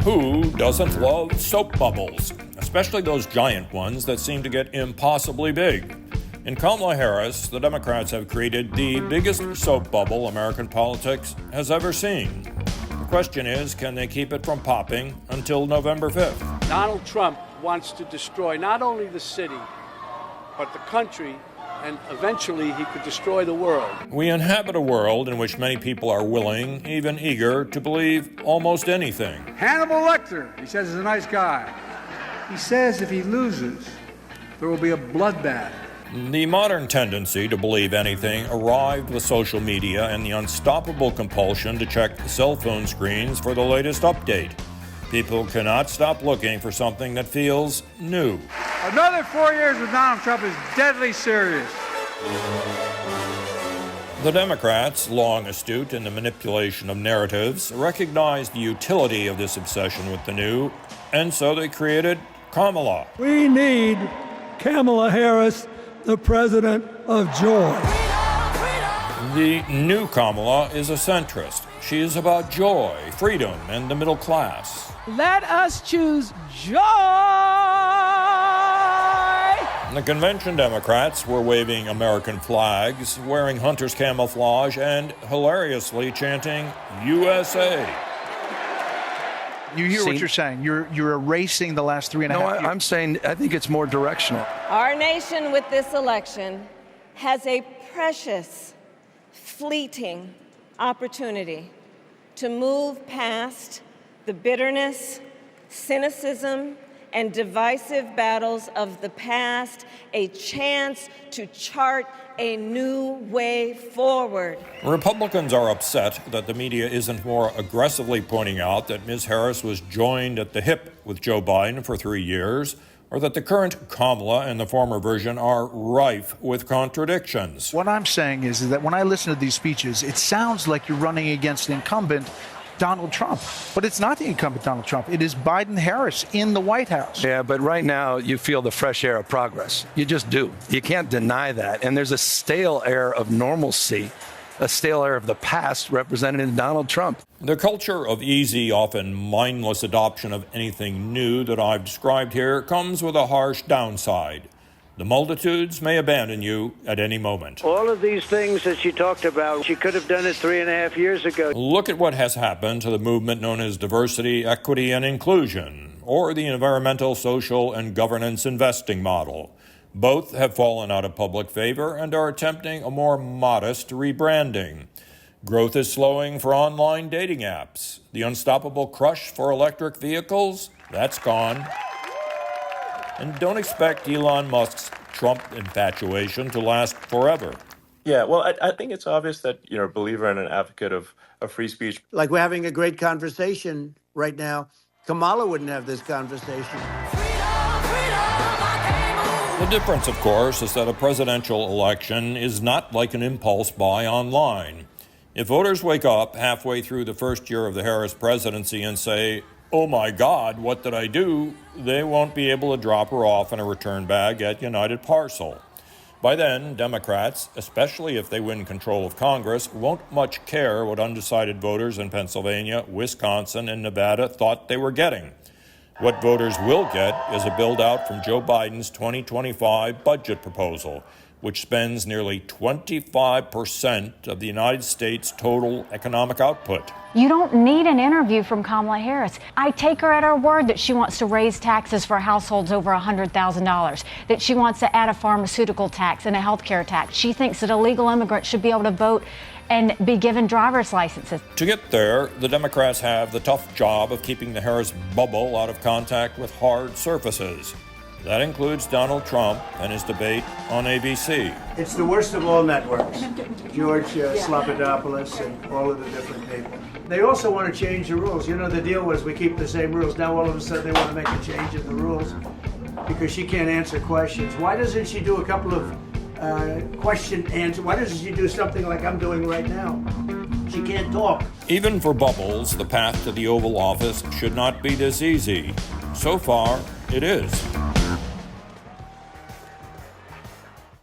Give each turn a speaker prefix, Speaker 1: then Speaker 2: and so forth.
Speaker 1: Who doesn't love soap bubbles, especially those giant ones that seem to get impossibly big? In Kamala Harris, the Democrats have created the biggest soap bubble American politics has ever seen. The question is, can they keep it from popping until November 5th?
Speaker 2: Donald Trump wants to destroy not only the city, but the country, and eventually he could destroy the world.
Speaker 1: We inhabit a world in which many people are willing, even eager, to believe almost anything.
Speaker 3: Hannibal Lecter, he says, is a nice guy. He says if he loses, there will be a bloodbath.
Speaker 1: The modern tendency to believe anything arrived with social media and the unstoppable compulsion to check cell phone screens for the latest update. People cannot stop looking for something that feels new.
Speaker 3: Another 4 years with Donald Trump is deadly serious.
Speaker 1: The Democrats, long astute in the manipulation of narratives, recognized the utility of this obsession with the new, and so they created Kamala.
Speaker 4: We need Kamala Harris, the president of joy.
Speaker 1: The new Kamala is a centrist. She is about joy, freedom, and the middle class.
Speaker 5: Let us choose joy!
Speaker 1: The convention Democrats were waving American flags, wearing hunter's camouflage, and hilariously chanting USA.
Speaker 6: You hear what you're saying. You're erasing the last 3.5 years.
Speaker 7: I'm saying I think it's more directional.
Speaker 8: Our nation with this election has a precious, fleeting opportunity to move past the bitterness, cynicism, and divisive battles of the past, a chance to chart a new way forward.
Speaker 1: Republicans are upset that the media isn't more aggressively pointing out that Ms. Harris was joined at the hip with Joe Biden for 3 years, or that the current Kamala and the former version are rife with contradictions.
Speaker 6: What I'm saying is that when I listen to these speeches, it sounds like you're running against incumbent Donald Trump. But it's not the incumbent Donald Trump. It is Biden-Harris in the White House.
Speaker 7: Yeah, but right now you feel the fresh air of progress. You just do. You can't deny that. And there's a stale air of normalcy, a stale air of the past represented in Donald Trump.
Speaker 1: The culture of easy, often mindless adoption of anything new that I've described here comes with a harsh downside. The multitudes may abandon you at any moment.
Speaker 9: All of these things that she talked about, she could have done it 3.5 years ago.
Speaker 1: Look at what has happened to the movement known as diversity, equity, and inclusion, or the environmental, social, and governance investing model. Both have fallen out of public favor and are attempting a more modest rebranding. Growth is slowing for online dating apps. The unstoppable crush for electric vehicles, that's gone. And don't expect Elon Musk's Trump infatuation to last forever.
Speaker 10: Yeah, well, I think it's obvious that you're a believer and an advocate of free speech.
Speaker 11: Like we're having a great conversation right now. Kamala wouldn't have this conversation.
Speaker 1: The difference, of course, is that a presidential election is not like an impulse buy online. If voters wake up halfway through the first year of the Harris presidency and say, "Oh my God, what did I do?" they won't be able to drop her off in a return bag at United Parcel. By then, Democrats, especially if they win control of Congress, won't much care what undecided voters in Pennsylvania, Wisconsin, and Nevada thought they were getting. What voters will get is a build-out from Joe Biden's 2025 budget proposal, which spends nearly 25% of the United States' total economic output.
Speaker 12: You don't need an interview from Kamala Harris. I take her at her word that she wants to raise taxes for households over $100,000, that she wants to add a pharmaceutical tax and a health care tax. She thinks that illegal immigrants should be able to vote and be given driver's licenses.
Speaker 1: To get there, the Democrats have the tough job of keeping the Harris bubble out of contact with hard surfaces. That includes Donald Trump and his debate on ABC.
Speaker 11: It's the worst of all networks. George Slopadopoulos and all of the different people. They also want to change the rules. You know, the deal was we keep the same rules. Now all of a sudden they want to make a change in the rules because she can't answer questions. Why doesn't she do a couple of question answer? Why doesn't she do something like I'm doing right now? She can't talk.
Speaker 1: Even for bubbles, the path to the Oval Office should not be this easy. So far, it is.